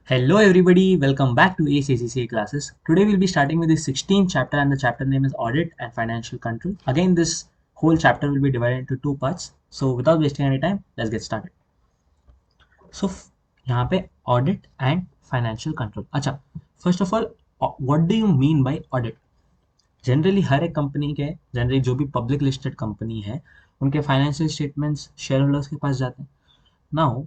Hello everybody, welcome back to ACCCA classes. Today we'll be starting with the 16th chapter and the chapter name is Audit and Financial Control. Again, this whole chapter will be divided into two parts. So without wasting any time, let's get started. So यहाँ पे Audit and Financial Control. अच्छा, first of all, what do you mean by audit? Generally हर एक company के generally जो भी public listed company है उनके फाइनेंशियल स्टेटमेंट्स शेयर होल्डर्स के पास जाते हैं. Now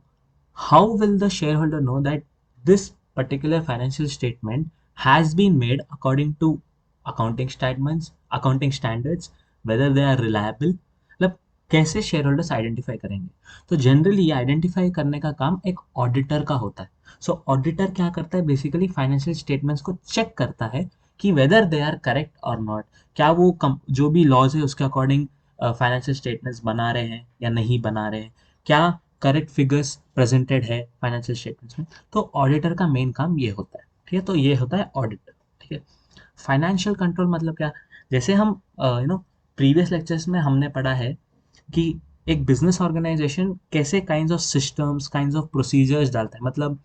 how will the shareholder know that this particular financial statement has been made according to accounting standards, whether they are reliable? मतलब कैसे शेयर होल्डर्स आइडेंटिफाई करेंगे? तो generally ये आइडेंटिफाई करने का काम एक ऑडिटर का होता है. सो ऑडिटर क्या करता है? बेसिकली फाइनेंशियल स्टेटमेंट्स को चेक करता है कि वेदर दे आर करेक्ट और नॉट. क्या वो जो भी लॉज है उसके अकॉर्डिंग फाइनेंशियल स्टेटमेंट्स बना रहे हैं या नहीं बना रहे हैं, क्या करेक्ट फिगर्स प्रेजेंटेड है फाइनेंशियल स्टेटमेंट्स में. तो ऑडिटर का मेन काम ये होता है. ठीक है, तो ये होता है ऑडिटर. ठीक है. फाइनेंशियल कंट्रोल मतलब क्या? जैसे हम प्रीवियस लेक्चर्स में हमने पढ़ा है कि एक बिजनेस ऑर्गेनाइजेशन कैसे kinds of systems, kinds of procedures डालता है. मतलब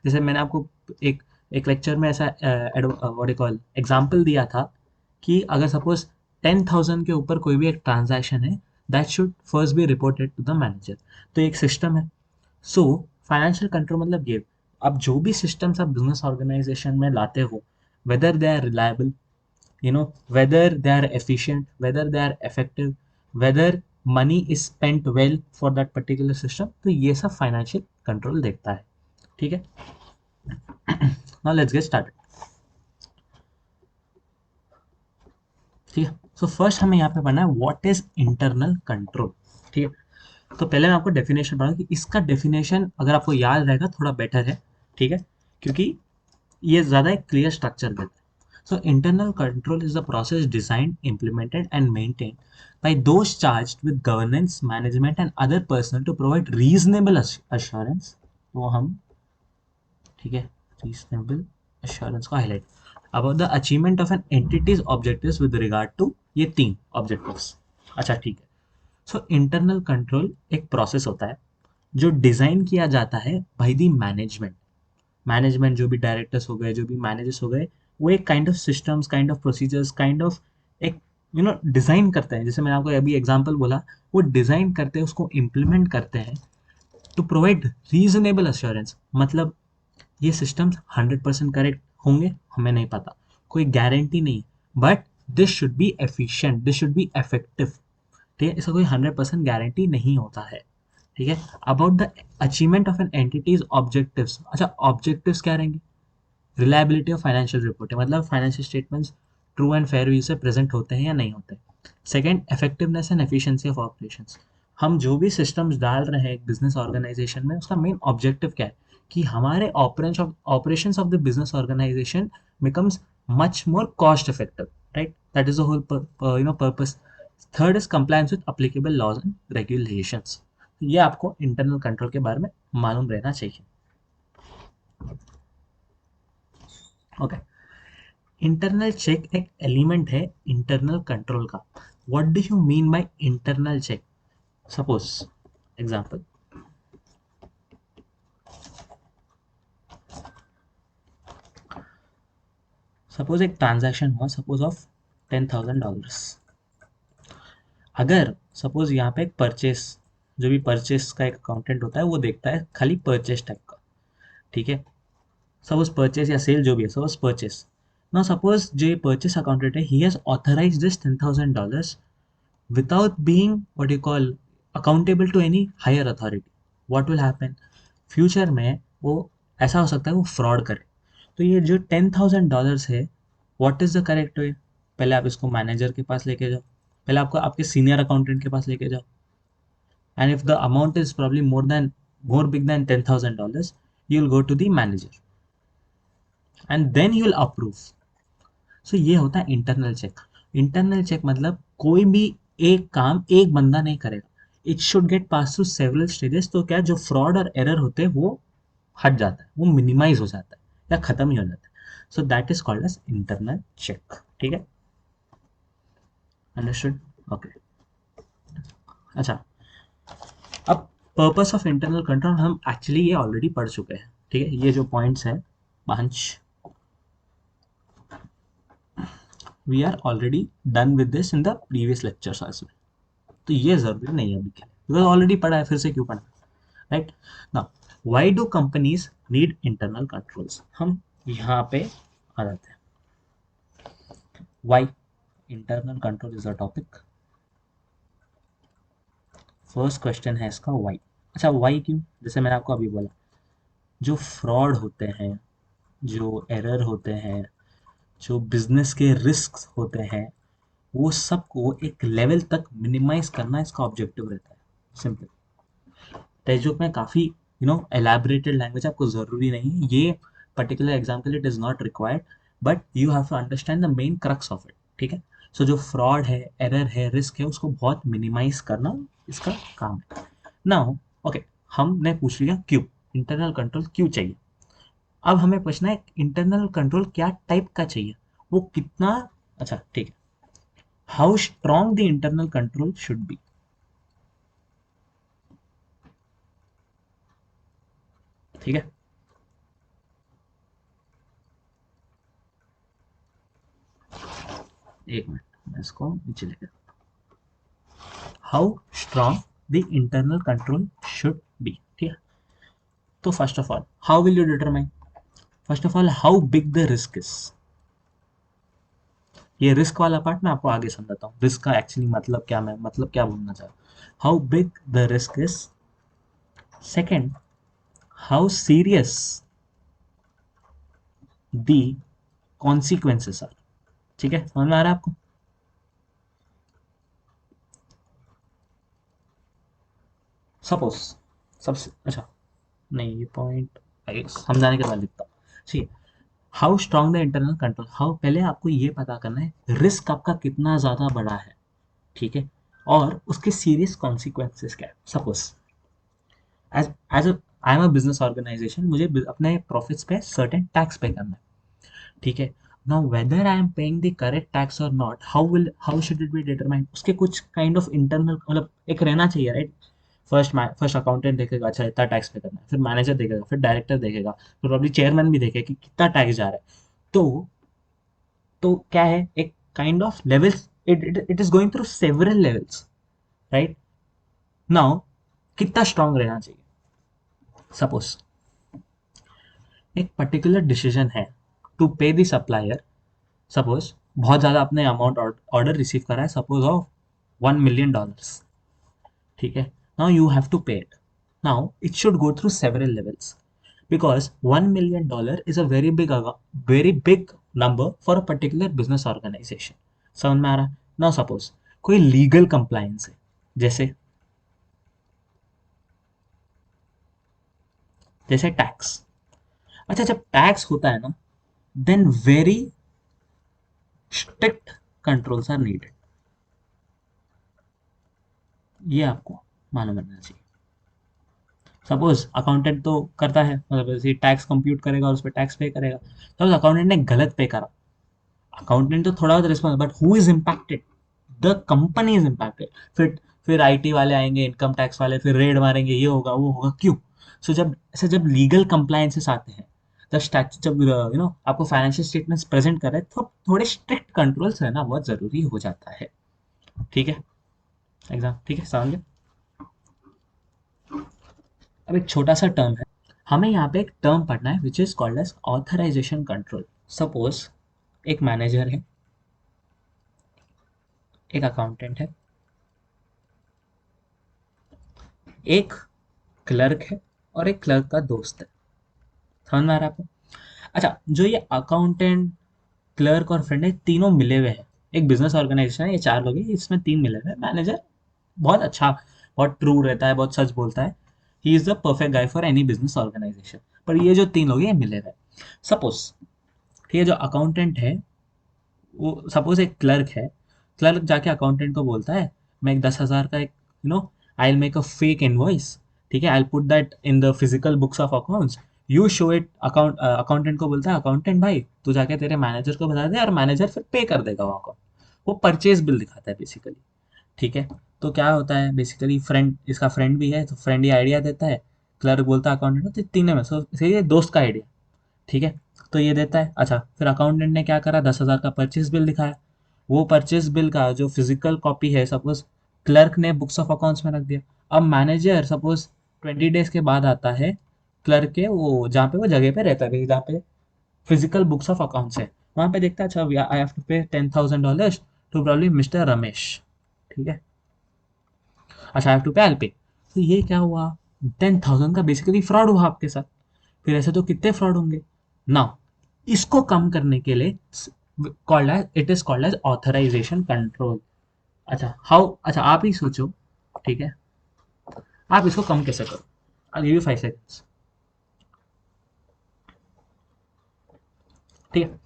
जैसे मैंने आपको एक एक लेक्चर में ऐसा व्हाट यू कॉल एग्जांपल दिया था कि अगर सपोज 10,000 के ऊपर कोई भी एक ट्रांजैक्शन है, that should first be reported to the manager. तो एक सिस्टम है. सो फाइनेंशियल कंट्रोल मतलब ये, आप जो भी सिस्टम्स आप बिजनेस ऑर्गेनाइजेशन में लाते हो, whether they are reliable, whether they are efficient, whether they are effective, whether money is spent well for that particular system. तो ये सब फाइनेंशियल कंट्रोल देखता है. ठीक है. Now let's get started. ठीक है. सो फर्स्ट हमें यहाँ पे पढ़ना है व्हाट इज इंटरनल कंट्रोल. ठीक है. तो पहले मैं आपको डेफिनेशन पढ़ा कि इसका डेफिनेशन अगर आपको याद रहेगा थोड़ा बेटर है. ठीक है, क्योंकि ये ज़्यादा एक क्लियर स्ट्रक्चर देता है. So internal control is the process designed, implemented and maintained by those charged with governance, management and other personnel to provide reasonable assurance. वो हम ठीक है reasonable assurance को highlight about the achievement of an entity's objectives with regard to ये तीन objectives. अच्छा ठीक है. So internal control एक process होता है जो डिज़ाइन किया जाता है by the मैनेजमेंट जो भी डायरेक्टर्स हो गए, जो भी मैनेजर्स हो गए, वो एक kind of systems, kind of procedures, kind of एक डिज़ाइन करते हैं. जैसे मैंने आपको अभी एग्जांपल बोला, वो डिज़ाइन करते हैं, उसको इम्प्लीमेंट करते हैं टू प्रोवाइड रीजनेबल अश्योरेंस. मतलब ये सिस्टम्स 100% करेक्ट होंगे हमें नहीं पता, कोई गारंटी नहीं, but this should be efficient, this should be effective. ठीक है, इसका कोई 100% गारंटी नहीं होता है. ठीक है. About the achievement of an entities objectives. अच्छा, ऑब्जेक्टिव्स क्या रहेंगे? रिलायबिलिटी ऑफ फाइनेंशियल रिपोर्टिंग, मतलब financial statements true and fair view से प्रेजेंट होते हैं या नहीं होते. Second, effectiveness and efficiency of operations. हम जो भी सिस्टम्स डाल रहे हैं एक बिजनेस ऑर्गेनाइजेशन में, उसका मेन ऑब्जेक्टिव क्या है कि हमारे operations of the business organization becomes much more cost effective. Right, that is the whole purpose. Third is compliance with applicable laws and regulations. ये आपको इंटरनल कंट्रोल के बारे में मालूम रहना चाहिए. ओके. इंटरनल चेक एक एलिमेंट है इंटरनल कंट्रोल का. What do you mean by internal check? Suppose example, suppose एक ट्रांजैक्शन हुआ, सपोज ऑफ $10,000. अगर सपोज यहाँ पे एक परचेस, जो भी परचेस का एक अकाउंटेंट होता है वो देखता है खाली परचेस टाइप का. ठीक है, सपोज परचेस या सेल जो भी है, सपोज परचेस. नाउ सपोज जो ये परचेस अकाउंटेंट है, he has authorised this $10,000 without being what you call accountable to any higher authority. what will happen? Future में वो ऐसा हो सकता है वो फ्रॉड करे. तो ये जो $10,000 है, what is the correct way? पहले आप इसको मैनेजर के पास लेके जाओ, पहले आपको आपके सीनियर अकाउंटेंट के पास लेके जाओ, and if the amount is probably more big than $10,000, you will go to the manager and then he will approve. So ये होता है इंटरनल चेक. इंटरनल चेक मतलब कोई भी एक काम एक बंदा नहीं करेगा, it should get pass through several stages. तो क्या, जो फ्रॉड और एरर होते हैं वो हट जाता है, वो मिनिमाइज हो जाता है या खत्म ही हो जाता है. So that is called as internal check. ठीक है, अंडरस्टूड. ओके. अच्छा, अब पर्पस ऑफ इंटरनल कंट्रोल हम एक्चुअली ये ऑलरेडी पढ़ चुके हैं. ठीक है, ये जो पॉइंट्स है पांच, we are already done with this in the previous lectures as well, तो ये जरूरी नहीं है अभी के लिए, बिकॉज ऑलरेडी पढ़ा है, फिर से क्यों पढ़ना, right. Now why do companies need internal controls, हम यहाँ पे आ जाते हैं। Why internal control is a topic, first question है इसका व्हाई। अच्छा व्हाई क्यों, जैसे मैंने आपको अभी बोला, जो फ्रॉड होते हैं, जो एरर होते हैं, जो बिजनेस के रिस्क होते हैं, वो सबको एक लेवल तक मिनिमाइज करना इसका ऑब्जेक्टिव रहता है, सिंपल। टेक्स्ट में काफ़ी एलैबोरेटेड लैंग्वेज आपको ज़रूरी नहीं है, ये पर्टिकुलर एग्जाम के लिए it is not required, but you have to understand the main crux of it, ठीक है। सो जो फ्रॉड है, एरर है, रिस्क है, उसको बहुत मिनिमाइज करना इसका काम है। नाउ ओके, हमने पूछ लिया क्यों इंटरनल कंट्रोल क्यों चाहिए। अब हमें पूछना है इंटरनल कंट्रोल क्या टाइप का चाहिए, वो कितना, अच्छा ठीक है, how strong the internal control should be, ठीक है। एक मिनट, मैं इसको नीचे लेकर, how strong the internal control should be, ठीक है। तो first of all how will you determine, first of all how big the risk is, ये रिस्क वाला पार्ट मैं आपको आगे समझाता हूँ, रिस्क का एक्चुअली मतलब क्या, मैं मतलब क्या बोलना चाह रहा हूँ, how big the risk is. Second, how serious the consequences are, ठीक है, समझ में आ रहा है आपको। सपोज सबसे अच्छा, नहीं ये पॉइंट समझाने के बाद लिखता हूँ, ठीक है। How strong the internal control, how पहले आपको ये पता करना है रिस्क आपका कितना ज़्यादा बड़ा है, ठीक है, और उसके सीरियस कॉन्सिक्वेंसेस क्या है। Suppose as as I am a business organization, मुझे अपने प्रॉफिट्स पे सर्टेन टैक्स पे करना है, ठीक है। Now whether I am paying the correct tax और not, how should it be determined, उसके कुछ काइंड ऑफ इंटरनल मतलब एक रहना चाहिए, राइट। फर्स्ट अकाउंटेंट देखेगा, अच्छा इतना टैक्स पे करना है, फिर मैनेजर देखेगा, फिर डायरेक्टर देखेगा, फिर प्रॉब्ली चेयरमैन भी देखेगा कि कितना टैक्स जा रहा है। तो क्या है, एक kind of levels, it is going through several levels, right. Now कितना स्ट्रांग रहना चाहिए, सपोज एक पर्टिकुलर डिसीजन है टू पे द सप्लायर, सपोज बहुत ज़्यादा आपने अमाउंट ऑर्डर रिसीव करा है, सपोज ऑफ $1 million, ठीक है। नाउ यू हैव टू पे it, now it should go through several levels, because $1 million is a very big number for a particular business organization, समझ में आ रहा है ना। सपोज कोई लीगल कंप्लायंस है, जैसे जैसे टैक्स, अच्छा जब टैक्स होता है ना, then very strict controls are needed, ये आपको मालूम रहना चाहिए। सपोज अकाउंटेंट तो करता है, मतलब जैसे टैक्स कंप्यूट करेगा और उस पर टैक्स पे करेगा, सपोज अकाउंटेंट ने गलत पे करा, अकाउंटेंट तो थोड़ा बहुत response, but who is impacted, the company is impacted. फिर आईटी वाले आएंगे, इनकम टैक्स वाले, फिर रेड मारेंगे, ये होगा वो होगा, क्यों। सो जब लीगल कंप्लायंसेस आते हैं, जब आपको फाइनेंशियल स्टेटमेंट्स प्रेजेंट कर रहे हैं, तो थोड़े स्ट्रिक्ट कंट्रोल्स रहना बहुत जरूरी हो जाता है, ठीक है। एग्जाम ठीक है, समझ गए। अब एक छोटा सा टर्म है, हमें यहाँ पे एक टर्म पढ़ना है which is called as authorization control. Suppose एक मैनेजर है, एक अकाउंटेंट है, एक क्लर्क है, और एक क्लर्क का दोस्त है, समझ में आ रहा है आपको। अच्छा जो ये अकाउंटेंट, क्लर्क और फ्रेंड है, तीनों मिले हुए हैं, एक बिजनेस ऑर्गेनाइजेशन है, ये चार लोग हैं, इसमें तीन मिले हुए हैं। मैनेजर बहुत अच्छा, बहुत ट्रू रहता है, बहुत सच बोलता है, he is the perfect guy for any business organization. पर ये जो तीन लोग हैं ये मिले हुए हैं। सपोज ठीक है, जो अकाउंटेंट है, वो सपोज एक क्लर्क है, क्लर्क जाके अकाउंटेंट को बोलता है, मैं एक 10,000 का एक I will make a fake invoice, ठीक है, I will put that in the physical books of accounts, you show it. Accountant को बोलता है, अकाउंटेंट भाई तू जाके तेरे मैनेजर को बता दे, और मैनेजर फिर पे कर देगा वहाँ को, वो परचेज बिल दिखाता है बेसिकली, ठीक है। तो क्या होता है बेसिकली, फ्रेंड इसका फ्रेंड भी है, तो फ्रेंड ये आइडिया देता है क्लर्क बोलता है अकाउंटेंट को, तो तीनों में से ये दोस्त का आइडिया, ठीक है। तो ये देता है। अच्छा, फिर अकाउंटेंट ने क्या करा, 10,000 का परचेज बिल दिखाया। वो परचेज बिल का जो फिजिकल कॉपी है सपोज क्लर्क ने बुक्स ऑफ अकाउंट्स में रख दिया। अब मैनेजर सपोज 20 डेज के बाद आता है क्लर्क के वो जहाँ पे वो जगह पे रहता है, जहाँ पे फिजिकल बुक्स ऑफ अकाउंट्स है, वहाँ पे देखता है अच्छा आई हैव टू पे $10,000 टू प्रॉब्ली मिस्टर रमेश, ठीक है। अच्छा, आई हैव टू पे, आई पे। तो ये क्या हुआ, 10,000 का बेसिकली फ्रॉड हुआ आपके साथ। फिर ऐसे तो कितने फ्रॉड होंगे ना। इसको कम करने के लिए called as, it is called as authorization control. अच्छा हाउ, अच्छा आप ही सोचो, ठीक है, आप इसको कम कैसे करो। आई गिव यू 5 सेकंड्स, ठीक है।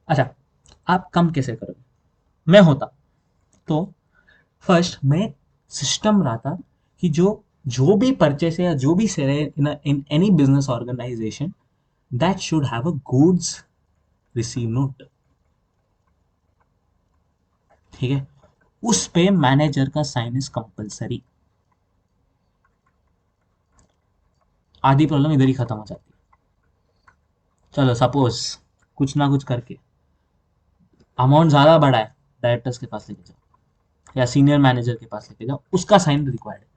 अच्छा, आप कम कैसे करोगे, मैं होता तो फर्स्ट मैं सिस्टम रहा कि जो भी परचेस है या जो भी सेल है in any business organization, that should have a goods receive note, ठीक है। उस पे मैनेजर का साइन इज कंपलसरी। आधी प्रॉब्लम इधर ही खत्म हो जाती है। चलो सपोज कुछ ना कुछ करके अमाउंट ज्यादा बढ़ा है, डायरेक्टर्स के पास लेके जाओ या सीनियर मैनेजर के पास लेके जाओ, उसका साइन रिक्वायर्ड है,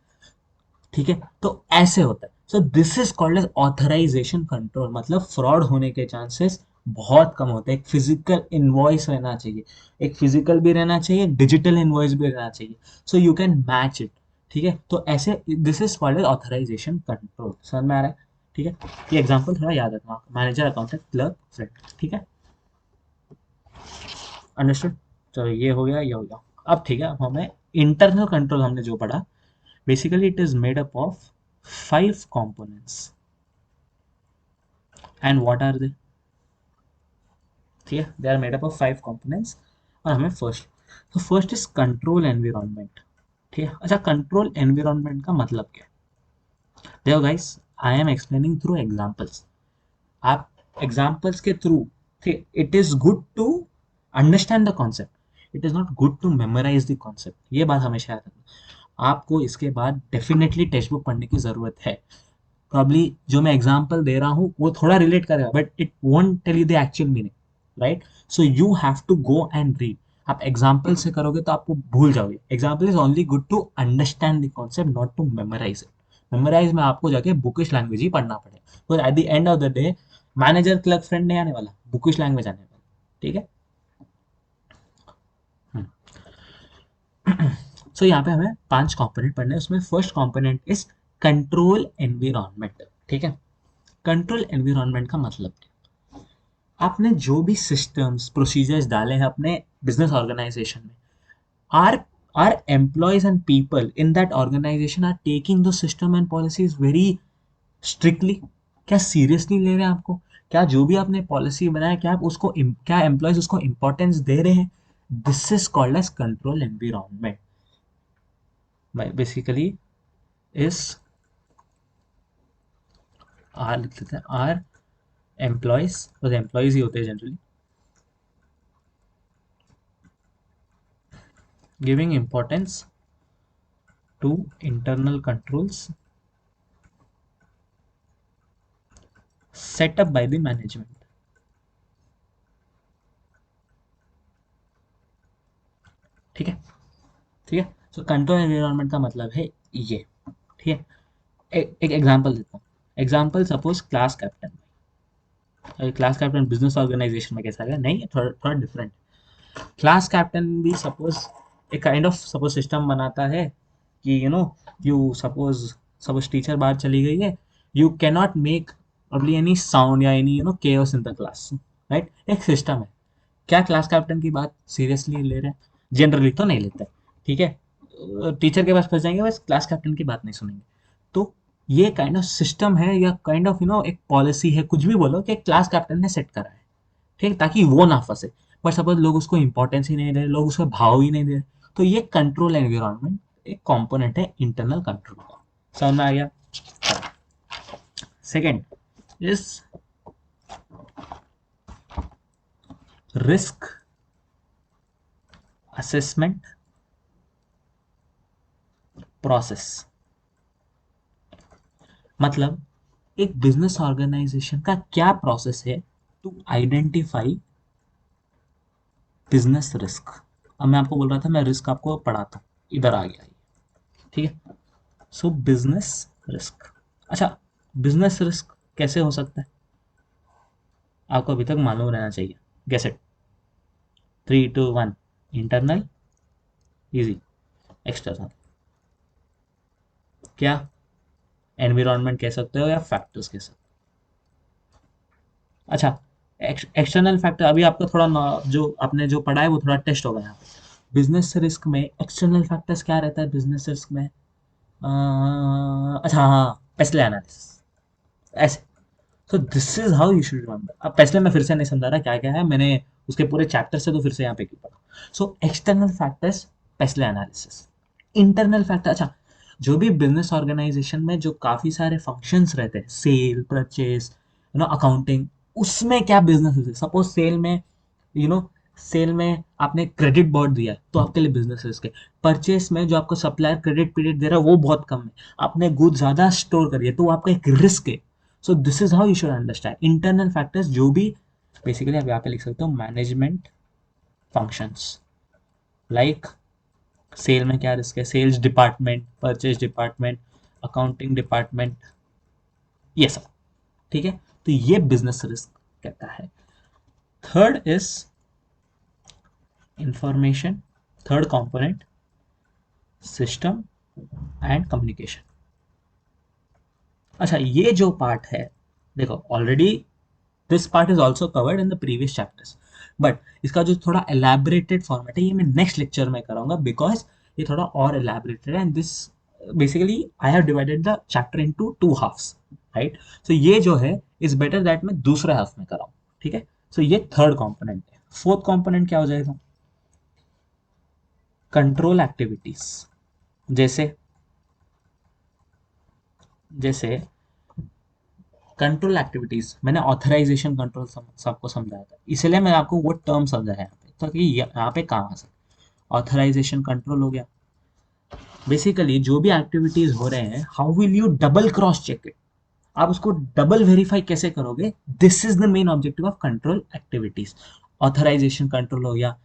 ठीक है। तो ऐसे होता है। So this is called as authorization control, मतलब फ्रॉड होने के चांसेस बहुत कम होते हैं। एक फिजिकल इनवॉइस रहना चाहिए, एक फिजिकल भी रहना चाहिए, डिजिटल इनवॉइस भी रहना चाहिए, so you can match it, ठीक है। तो ऐसे this is called as authorization control, समझ में आ रहा है, ठीक है। ये एग्जांपल थोड़ा याद रखना, मैनेजर, अकाउंटेंट, क्लर्क, फ्रेंड, ठीक है, अंडरस्टूड। चलो ये हो गया, ये हो गया। अब ठीक है, अब हमें इंटरनल कंट्रोल हमने जो पढ़ा, basically it is made up of 5 components, and what are they, ठीक है, they are made up of 5 components। और हमें फर्स्ट, तो फर्स्ट इज कंट्रोल एनवायरनमेंट, ठीक है। अच्छा, कंट्रोल एनवायरनमेंट का मतलब क्या है, देखो guys, I am explaining through examples. आप एग्जांपल्स के थ्रू, ठीक, it is good to understand the concept, it is not good to memorize the concept, ये बात हमेशा याद रखना। आपको इसके बाद डेफिनेटली टेक्स्ट बुक पढ़ने की जरूरत है। प्रॉब्ली जो मैं एग्जांपल दे रहा हूँ वो थोड़ा रिलेट करेगा, but it won't tell you the actual meaning, right. So you have to go and read. आप एग्जाम्पल से करोगे तो आपको भूल जाओगे। Example is only good to understand the concept, not to memorize it. Memorize में आपको जाके बुकिश लैंग्वेज ही पढ़ना पड़ेगा, तो at the end of the day manager clerk friend नहीं आने वाला, बुकिश लैंग्वेज आने वाला, ठीक है। सो यहाँ पे हमें 5 कंपोनेंट पढ़ने हैं, उसमें first component is control environment, ठीक है। कंट्रोल एनवायरनमेंट का मतलब क्या, आपने जो भी सिस्टम्स प्रोसीजर्स डाले हैं अपने बिजनेस ऑर्गेनाइजेशन में, are are employees and people in that organization are taking the system and policies very strictly, क्या सीरियसली ले रहे हैं आपको, क्या जो भी आपने पॉलिसी बनाया, क्या आप उसको क्या एम्प्लॉयज उसको इंपॉर्टेंस दे रहे हैं। This is called as control environment, basically is are लिख लेते हैं, आर एम्प्लॉयज, बस एम्प्लॉयज ही होते हैं generally, giving importance to internal controls set up by the management, ठीक है, ठीक है। सो कंट्रोल एनवायरनमेंट का मतलब है ये, ठीक है। एक एग्जांपल देता हूँ। Example suppose class captain, class captain business organization में कैसा है, नहीं थोड़ा थोड़ा डिफरेंट। क्लास कैप्टन भी सपोज एक काइंड ऑफ सपोज सिस्टम बनाता है कि यू सपोज, सपोज टीचर बाहर चली गई है, you can not make probably any sound या any chaos in the class, right. एक सिस्टम है। क्या क्लास कैप्टन की बात सीरियसली ले रहे हैं, जनरली तो नहीं लेते, ठीक है। टीचर के पास फंस जाएंगे, बस क्लास कैप्टन की बात नहीं सुनेंगे। तो ये काइंड ऑफ सिस्टम है या काइंड ऑफ एक पॉलिसी है, कुछ भी बोलो, कि क्लास कैप्टन ने सेट करा है, ठीक है, ताकि वो ना फंसे। बट सपोज लोग उसको इंपॉर्टेंस ही नहीं दे रहे, लोग उसको भाव ही नहीं दे रहे, तो ये कंट्रोल एनवायरनमेंट एक कंपोनेंट है इंटरनल कंट्रोल का, समझ में आ गया। Second is risk assessment process. मतलब एक बिजनेस ऑर्गेनाइजेशन का क्या प्रोसेस है टू आइडेंटिफाई बिजनेस रिस्क। अब मैं आपको बोल रहा था मैं रिस्क आपको पढ़ाता हूँ, इधर आ गया ये। ठीक है, सो बिजनेस रिस्क। अच्छा, बिजनेस रिस्क कैसे हो सकता है आपको अभी तक मालूम रहना चाहिए। Guess it. 3 2 1। Internal, easy. External, क्या एनवायरनमेंट कह सकते हो या फैक्टर्स कह सकते हो। अच्छा, एक्सटर्नल फैक्टर अभी आपका थोड़ा जो आपने जो पढ़ा है वो थोड़ा टेस्ट होगा यहाँ पे। बिजनेस रिस्क में एक्सटर्नल फैक्टर्स क्या रहता है बिजनेस रिस्क में? अच्छा हाँ, पेस्ले एनालिसिस, ऐसे। तो this is how you should remember. अब पेस्ले मैं फिर से नहीं समझा रहा क्या क्या है, मैंने उसके पूरे चैप्टर से तो फिर से यहाँ पे क्यों पढ़ा। So external factors, PESTLE analysis. Internal factor, अच्छा, जो भी बिजनेस ऑर्गेनाइजेशन में जो काफी सारे फंक्शंस रहते हैं, सेल, परचेज, अकाउंटिंग, उसमें क्या बिजनेस है। सपोज सेल में, यू नो सेल में आपने क्रेडिट बोर्ड दिया है, तो आपके लिए बिजनेस रिस्क है। परचेस में जो आपको सप्लायर क्रेडिट पीरियड दे रहा है वो बहुत कम है, आपने गुड ज्यादा स्टोर करिए तो वो आपका एक रिस्क है। So this is how you should understand internal factors, जो भी बेसिकली आप यहाँ पे लिख सकते हो मैनेजमेंट फंक्शंस। लाइक सेल में क्या रिस्क है, sales department, purchase department, accounting department, ये सब। ठीक है, तो ये बिजनेस रिस्क कहता है। Third is information, third component system and communication. अच्छा, ये जो पार्ट है, देखो already this part is also covered in the previous chapters, but इसका जो थोड़ा एलैबोरेटेड फॉर्मेट है ये मैं नेक्स्ट लेक्चर में कराऊंगा, बिकॉज ये थोड़ा और एलैबोरेटेड है। And this basically I have divided the chapter into 2 halfs, right. So ये जो है इज बेटर दैट मैं दूसरे हाफ में कराऊं। ठीक है, सो ये थर्ड कंपोनेंट है। फोर्थ कंपोनेंट क्या हो जाएगा? Control activities. जैसे जैसे कंट्रोल एक्टिविटीज, मैंने ऑथराइजेशन कंट्रोल सबको समझाया था, इसलिए मैं आपको वो टर्म समझाया यहाँ पे ताकि यहाँ पे काम आ सके। ऑथराइजेशन कंट्रोल हो गया। बेसिकली जो भी एक्टिविटीज हो रहे हैं, how will you double cross check it, आप उसको डबल वेरीफाई कैसे करोगे? This is the main objective of control activities. Authorization control हो गया।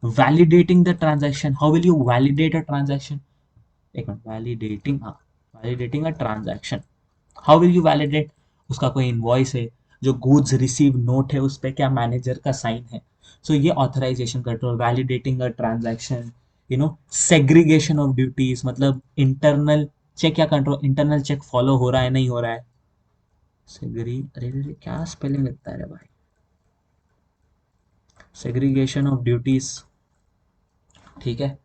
Validating the transaction, how will you validate a transaction? एक मिनट, वैलिडेटिंग, हाँ, validating a transaction, how will you validate? उसका कोई इनवॉइस है, जो गुड्स रिसीव नोट है उस पर क्या मैनेजर का साइन है? सो ये authorization control, validating a transaction, segregation of duties, मतलब इंटरनल चेक या कंट्रोल, इंटरनल चेक फॉलो हो रहा है नहीं हो रहा है। सेग्री, अरे अरे क्या स्पेलिंग लगता है रे भाई, सेग्रीगेशन ऑफ ड्यूटीज। ठीक है,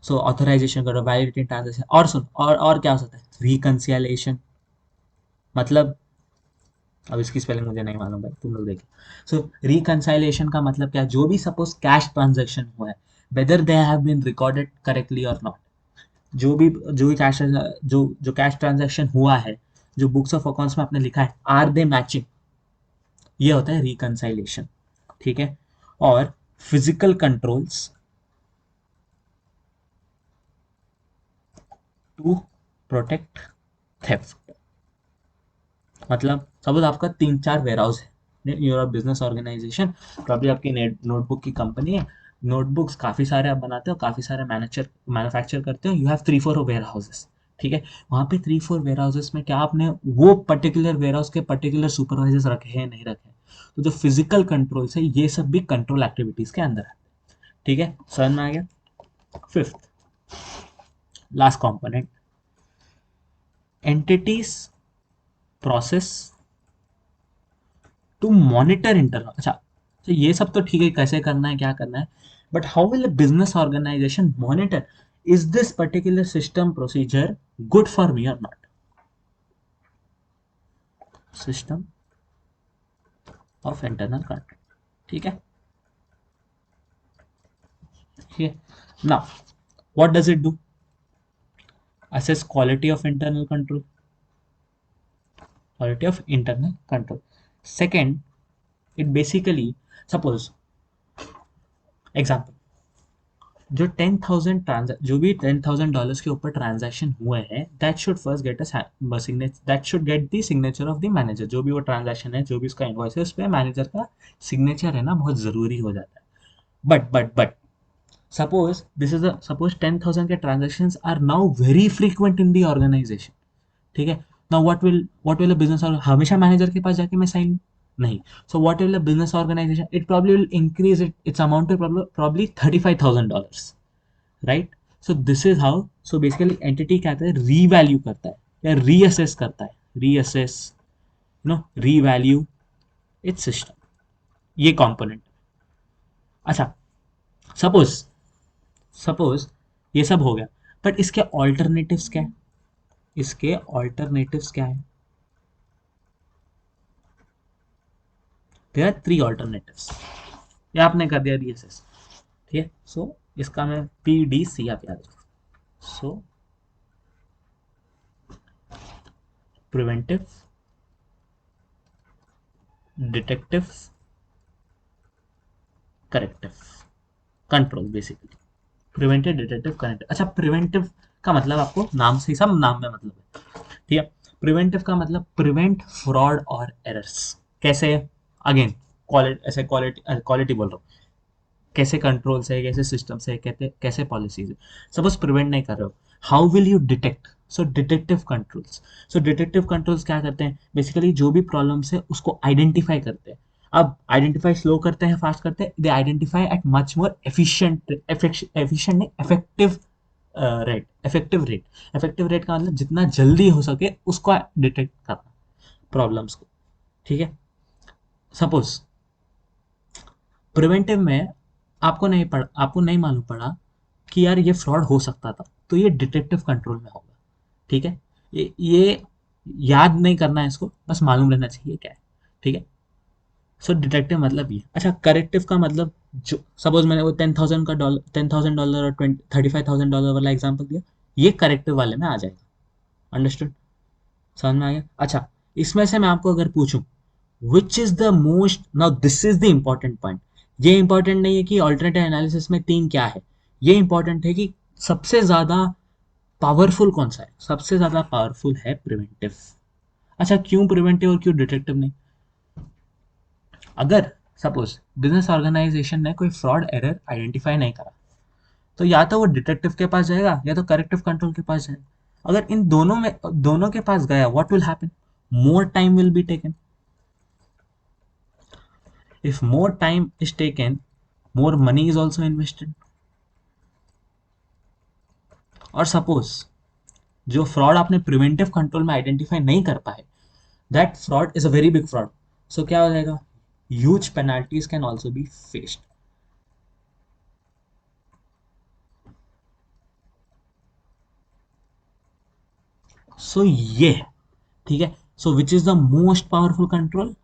सो ऑथराइजेशन करो, वैलिडेटिंग ट्रांजैक्शन, और सुन, और क्या हो सकता है? रिकंसिलेशन, मतलब अब इसकी स्पेलिंग मुझे नहीं मालूम भाई, तुम लोग देखो। सो रिकंसाइलेशन का मतलब क्या? जो भी सपोज कैश ट्रांजेक्शन हुआ है, whether they have been recorded correctly और नॉट, जो भी कैश, जो कैश ट्रांजेक्शन हुआ है, जो बुक्स ऑफ अकाउंट्स में आपने लिखा है, आर दे मैचिंग? ये होता है रिकंसाइलेशन। ठीक है, और physical controls to protect theft. मतलब सपोज आपका 3 4 वेयर हाउस है, यूर बिजनेस ऑर्गेनाइजेशन, प्रॉब्ली आपकी नोटबुक की कंपनी है, नोटबुक्स काफ़ी सारे आप बनाते हो, काफ़ी सारे मैन्युफैक्चर करते हो, यू हैव 3 4 वेयर हाउसेस। ठीक है, वहाँ पे 3 4 वेयर हाउसेस में क्या आपने वो पर्टिकुलर वेयर हाउस के पर्टिकुलर सुपरवाइजर्स रखे हैं नहीं रखे हैं? तो जो फिजिकल कंट्रोल्स है ये सब भी कंट्रोल एक्टिविटीज के अंदर है। ठीक है, समझ में आ गया? Fifth, last component, entities process to monitor internal. अच्छा, तो ये सब तो ठीक है, कैसे करना है क्या करना है, but how will a business organisation monitor, is this particular system procedure good for me और not? System of internal control. ठीक है, ठीक है। Now what does it do? Assess quality of internal control, quality of internal control. Second, it basically, suppose example, जो 10,000 जो भी $10,000 के ऊपर ट्रांजैक्शन हुए हैं, that should first get a signature, that should get the signature of the manager. जो भी वो ट्रांजैक्शन है, जो भी उसका इनवॉइस है, उस पर मैनेजर का सिग्नेचर है ना, बहुत जरूरी हो जाता है। But suppose this is a suppose 10,000 के transactions are now very frequent in the organization, ठीक है। now what will a business और हमेशा मैनेजर के पास जाके मैं साइन नहीं, so what will a business organization, it probably will increase its amount to probably $35,000, right? so this is how, so basically entity क्या कहता है, रीवैल्यू करता है या रीअसेस करता है, रीअसेस रीवैल्यू इट्स सिस्टम, ये कंपोनेंट। अच्छा, सपोज सपोज ये सब हो गया, बट इसके ऑल्टरनेटिव्स क्या है, इसके ऑल्टरनेटिव्स क्या है, देयर आर 3 ऑल्टरनेटिव्स। ये आपने कर दिया रीअसेस, ठीक है। सो इसका मैं PDC आप याद रखो। So preventive, detective, corrective, control, basically preventive, detective, corrective. अच्छा, प्रिवेंटिव का मतलब आपको नाम से ही, सब नाम में मतलब है, ठीक है। प्रिवेंटिव का मतलब प्रिवेंट फ्रॉड और एरर्स। कैसे? अगेन क्वालिटी, ऐसे क्वालिटी बोल रहा हूँ, कैसे कंट्रोल से, कैसे सिस्टम से, कैसे कैसे पॉलिसीज है। सपोज प्रिवेंट नहीं कर रहे हो, how will you detect? So detective controls. So detective controls क्या करते हैं, बेसिकली जो भी प्रॉब्लम्स है उसको आइडेंटिफाई करते हैं। अब आइडेंटिफाई स्लो करते हैं, फास्ट करते हैं, they identify eight much more efficient, efficient नहीं, इफेक्टिव रेट। इफेक्टिव रेट का मतलब जितना जल्दी हो सके उसको डिटेक्ट करना, प्रॉब्लम्स को, ठीक है। सपोज प्रिवेंटिव में आपको नहीं मालूम पड़ा कि यार ये फ्रॉड हो सकता था, तो ये डिटेक्टिव कंट्रोल में होगा, ठीक है। ये याद नहीं करना है इसको, बस मालूम रहना चाहिए क्या है, ठीक है। सो डिटेक्टिव मतलब ये। अच्छा, करेक्टिव का मतलब, जो सपोज मैंने वो $10,000 और 35,000 वाला एग्जाम्पल दिया, ये करेक्टिव वाले में आ जाएगा। अंडरस्टूड? समझ में आ गया? अच्छा, इसमें से मैं आपको अगर पूछूं विच is the most, now this is the important point. ये इंपॉर्टेंट नहीं है कि ऑल्टरनेटिव एनालिसिस में 3 क्या है, ये इंपॉर्टेंट है कि सबसे ज्यादा पावरफुल कौन सा है। सबसे ज्यादा पावरफुल है प्रिवेंटिव। अच्छा, क्यों प्रिवेंटिव और क्यों डिटेक्टिव नहीं? अगर सपोज बिजनेस ऑर्गेनाइजेशन ने कोई फ्रॉड एरर आइडेंटिफाई नहीं करा, तो या तो वो डिटेक्टिव के पास जाएगा या तो करेक्टिव कंट्रोल के पास जाएगा। अगर इन दोनों के पास गया, what will happen? More time will be taken. If more time is taken, more money is also invested. और सपोज जो फ्रॉड आपने प्रिवेंटिव कंट्रोल में आइडेंटिफाई नहीं कर पाए, that fraud is a very big fraud. So क्या हो जाएगा? Huge penalties can also be faced. So ये, ठीक है। So which is the most powerful control?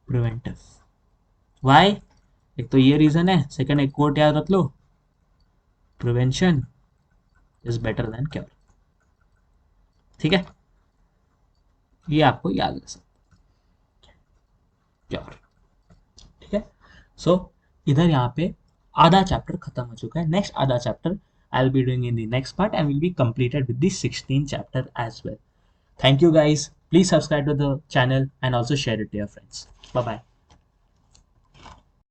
Preventive. Why? एक तो ये रीजन है, सेकंड एक कोट याद रख लो, prevention is better than cure, ठीक है। ये आपको याद रख सकते, क्योर, ठीक है। सो इधर यहाँ पे आधा चैप्टर खत्म हो चुका है। नेक्स्ट आधा chapter I will be doing in the next part and will be completed with the 16th chapter as well. Thank you guys. Please subscribe to the channel and also share it to your friends. Bye bye.